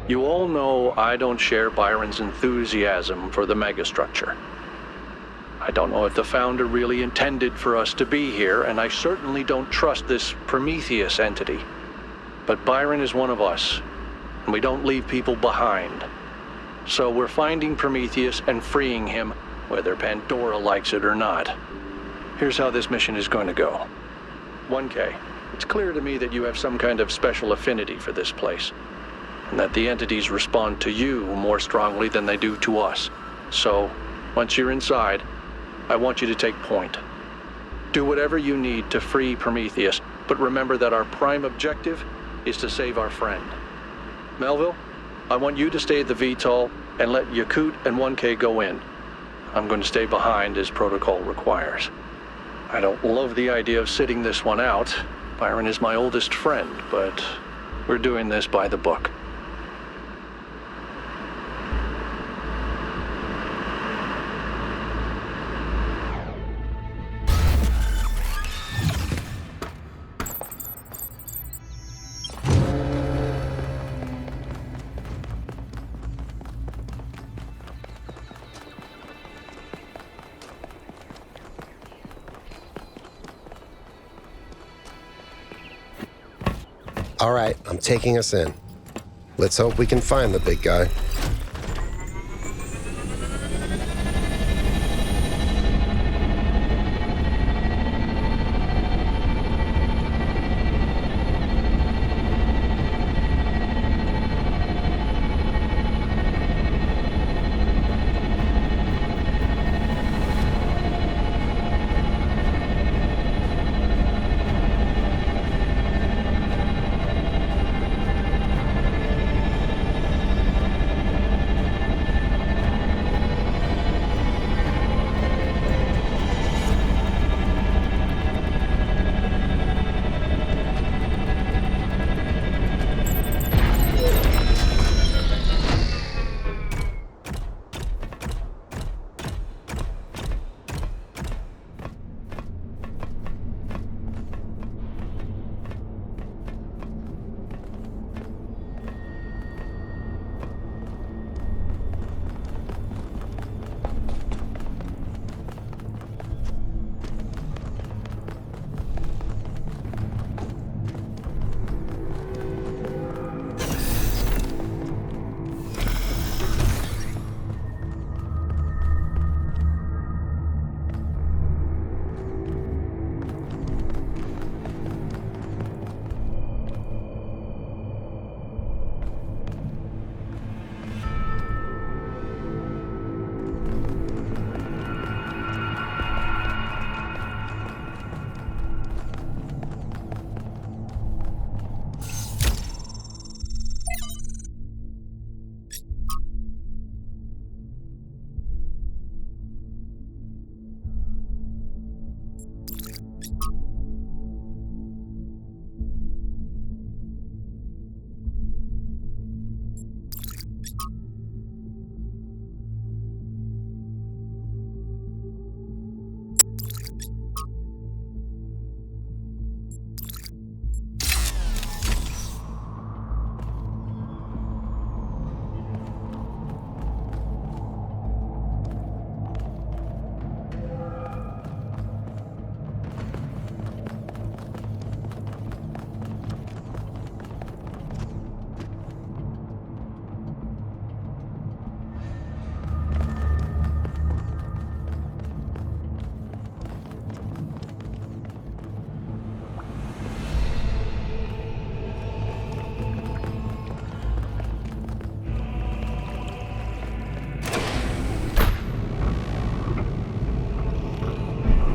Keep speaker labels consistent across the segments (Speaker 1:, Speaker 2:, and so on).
Speaker 1: You all know I don't share Byron's enthusiasm for the megastructure. I don't know if the founder really intended for us to be here, and I certainly don't trust this Prometheus entity. But Byron is one of us, and we don't leave people behind. So we're finding Prometheus and freeing him, whether Pandora likes it or not. Here's how this mission is going to go. 1K, it's clear to me that you have some kind of special affinity for this place, and that the entities respond to you more strongly than they do to us. So, once you're inside, I want you to take point. Do whatever you need to free Prometheus, but remember that our prime objective is to save our friend. Melville, I want you to stay at the VTOL and let Yakut and 1K go in. I'm going to stay behind as protocol requires. I don't love the idea of sitting this one out. Byron is my oldest friend, but we're doing this by the book.
Speaker 2: All right, I'm taking us in. Let's hope we can find the big guy.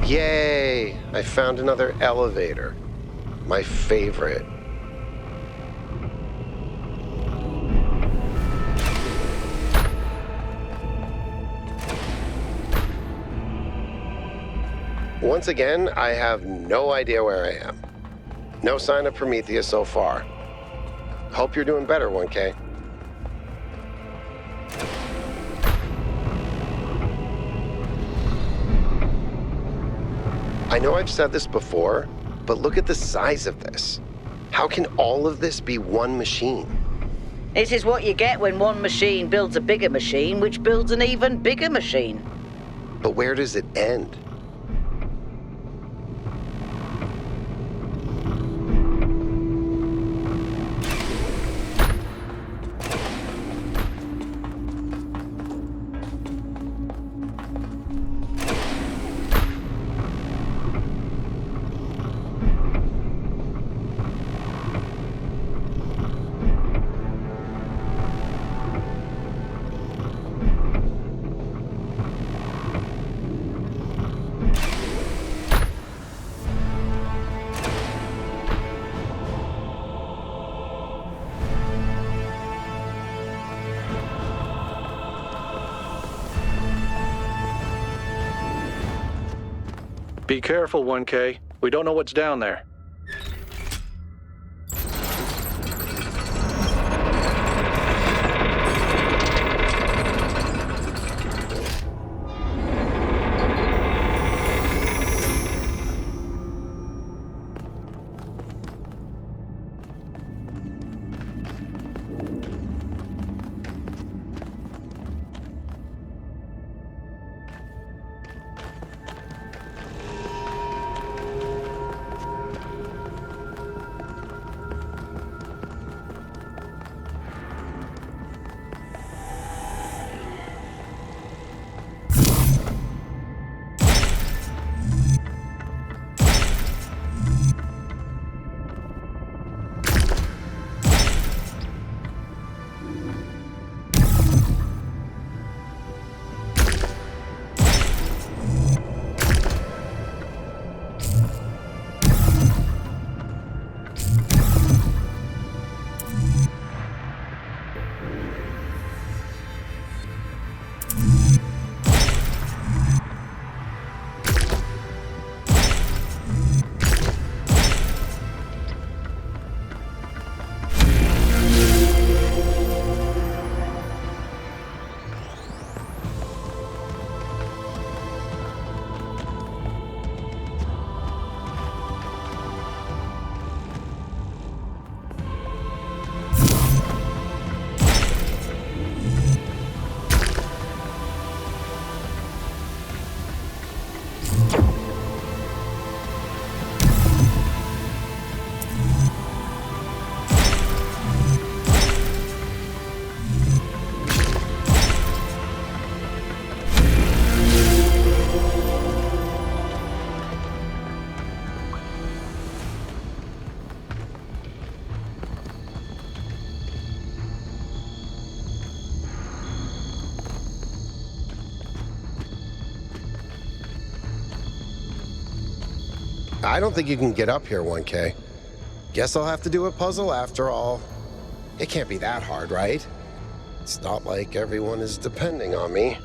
Speaker 2: Yay! I found another elevator. My favorite. Once again, I have no idea where I am. No sign of Prometheus so far. Hope you're doing better, 1K. I know I've said this before, but look at the size of this. How can all of this be one machine?
Speaker 3: This is what you get when one machine builds a bigger machine, which builds an even bigger machine.
Speaker 2: But where does it end?
Speaker 1: Be careful, 1K. We don't know what's down there.
Speaker 2: I don't think you can get up here, 1K. Guess I'll have to do a puzzle after all. It can't be that hard, right? It's not like everyone is depending on me.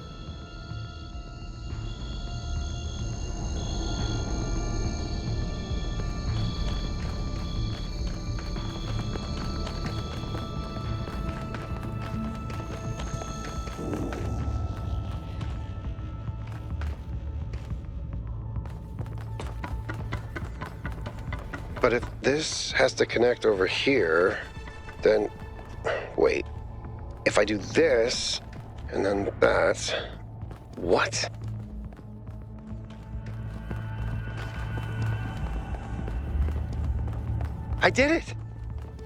Speaker 2: But if this has to connect over here, then... Wait. If I do this, and then that... What? I did it!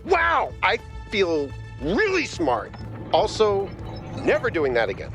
Speaker 2: Wow! I feel really smart. Also, never doing that again.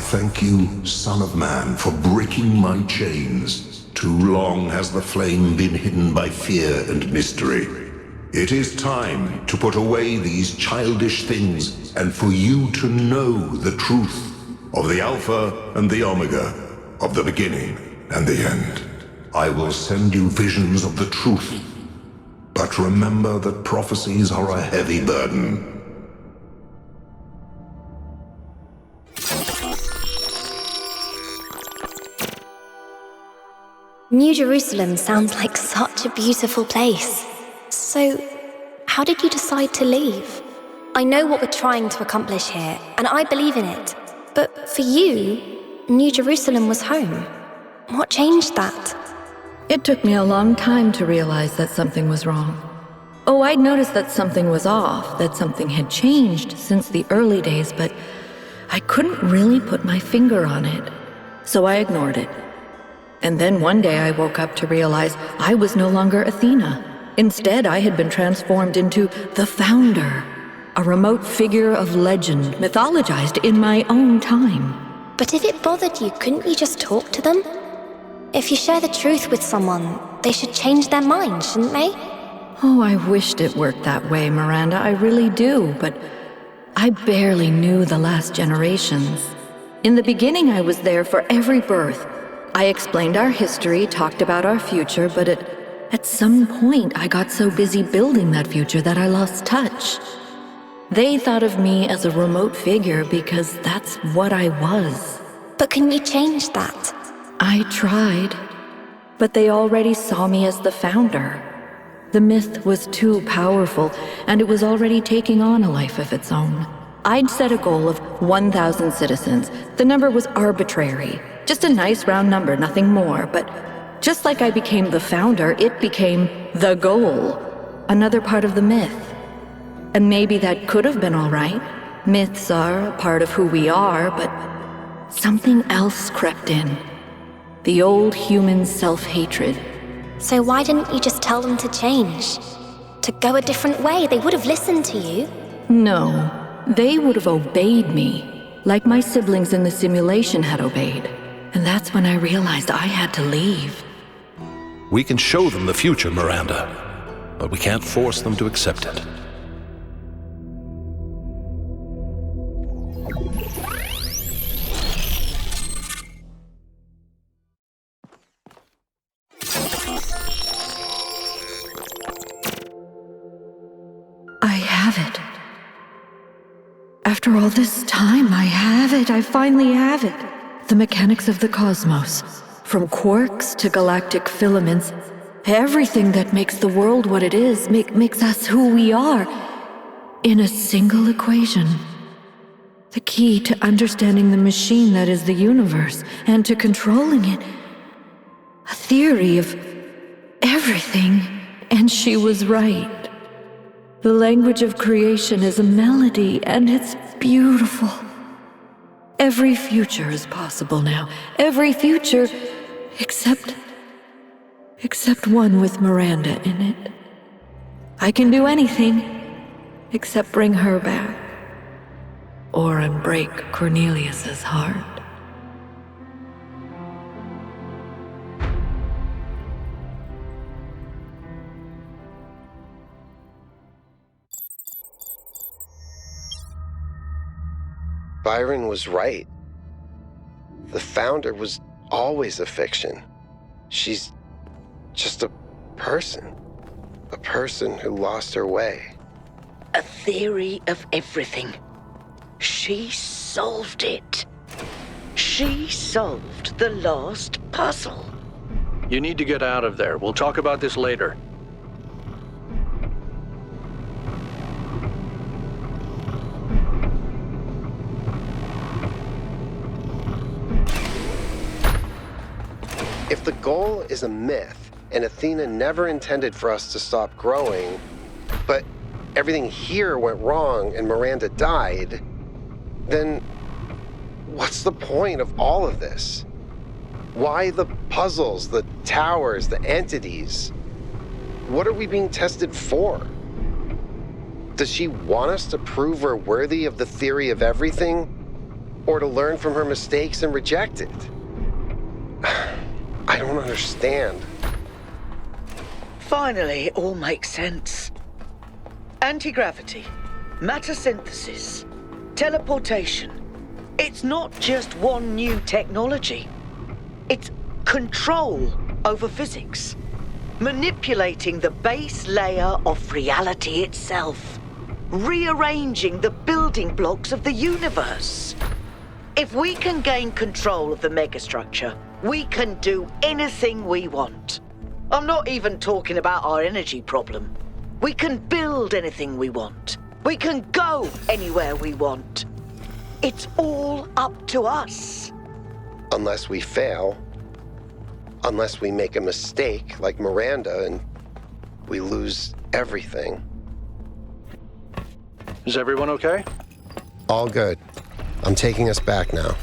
Speaker 4: thank you, Son of Man, for breaking my chains. Too long has the flame been hidden by fear and mystery. It is time to put away these childish things and for you to know the truth of the Alpha and the Omega, of the beginning and the end. I will send you visions of the truth, but remember that prophecies are a heavy burden.
Speaker 5: New Jerusalem sounds like such a beautiful place. So, how did you decide to leave? I know what we're trying to accomplish here, and I believe in it. But for you, New Jerusalem was home. What changed that?
Speaker 6: It took me a long time to realize that something was wrong. Oh, I'd noticed that something was off, that something had changed since the early days, but I couldn't really put my finger on it. So I ignored it. And then one day I woke up to realize I was no longer Athena. Instead, I had been transformed into the Founder, a remote figure of legend mythologized in my own time.
Speaker 5: But if it bothered you, couldn't you just talk to them? If you share the truth with someone, they should change their mind, shouldn't they?
Speaker 6: Oh, I wished it worked that way, Miranda, I really do, but I barely knew the last generations. In the beginning, I was there for every birth. I explained our history, talked about our future, but at some point I got so busy building that future that I lost touch. They thought of me as a remote figure because that's what I was.
Speaker 5: But can you change that?
Speaker 6: I tried, but they already saw me as the Founder. The myth was too powerful, and it was already taking on a life of its own. I'd set a goal of 1,000 citizens. The number was arbitrary. Just a nice round number, nothing more, but just like I became the Founder, it became the goal, another part of the myth. And maybe that could have been all right. Myths are a part of who we are, but something else crept in. The old human self-hatred.
Speaker 5: So why didn't you just tell them to change? To go a different way? They would have listened to you.
Speaker 6: No, they would have obeyed me, like my siblings in the simulation had obeyed. And that's when I realized I had to leave.
Speaker 7: We can show them the future, Miranda, but we can't force them to accept it.
Speaker 6: I have it. After all this time, I have it. I finally have it. The mechanics of the cosmos, from quarks to galactic filaments, everything that makes the world what it is, makes us who we are, in a single equation. The key to understanding the machine that is the universe, and to controlling it. A theory of everything, and she was right. The language of creation is a melody, and it's beautiful. Every future is possible now. Every future, except one with Miranda in it. I can do anything, except bring her back. Or unbreak Cornelius's heart.
Speaker 2: Byron was right. The Founder was always a fiction. She's just a person who lost her way.
Speaker 3: A theory of everything. She solved it. She solved the last puzzle.
Speaker 1: You need to get out of there. We'll talk about this later.
Speaker 2: If the goal is a myth, and Athena never intended for us to stop growing, but everything here went wrong and Miranda died, then what's the point of all of this? Why the puzzles, the towers, the entities? What are we being tested for? Does she want us to prove we're worthy of the theory of everything? Or to learn from her mistakes and reject it? I don't understand.
Speaker 3: Finally, it all makes sense. Anti-gravity, matter synthesis, teleportation. It's not just one new technology. It's control over physics. Manipulating the base layer of reality itself. Rearranging the building blocks of the universe. If we can gain control of the megastructure, we can do anything we want. I'm not even talking about our energy problem. We can build anything we want. We can go anywhere we want. It's all up to us.
Speaker 2: Unless we fail. Unless we make a mistake like Miranda and we lose everything.
Speaker 1: Is everyone okay?
Speaker 2: All good. I'm taking us back now.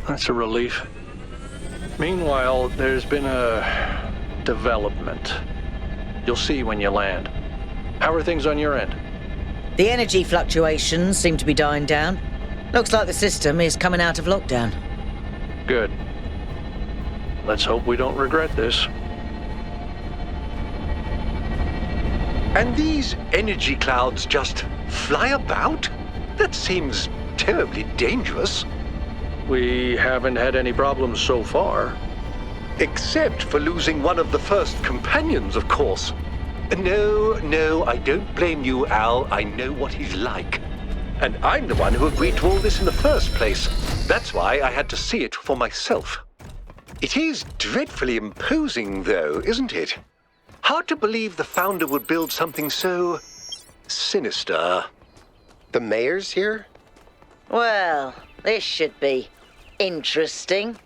Speaker 1: That's a relief. Meanwhile, there's been a development. You'll see when you land. How are things on your end?
Speaker 3: The energy fluctuations seem to be dying down. Looks like the system is coming out of lockdown.
Speaker 1: Good. Let's hope we don't regret this.
Speaker 8: And these energy clouds just fly about? That seems terribly dangerous.
Speaker 1: We haven't had any problems so far.
Speaker 8: Except for losing one of the first companions, of course. No, I don't blame you, Al. I know what he's like. And I'm the one who agreed to all this in the first place. That's why I had to see it for myself. It is dreadfully imposing, though, isn't it? Hard to believe the founder would build something so sinister.
Speaker 2: The mayor's here?
Speaker 3: Well, this should be interesting.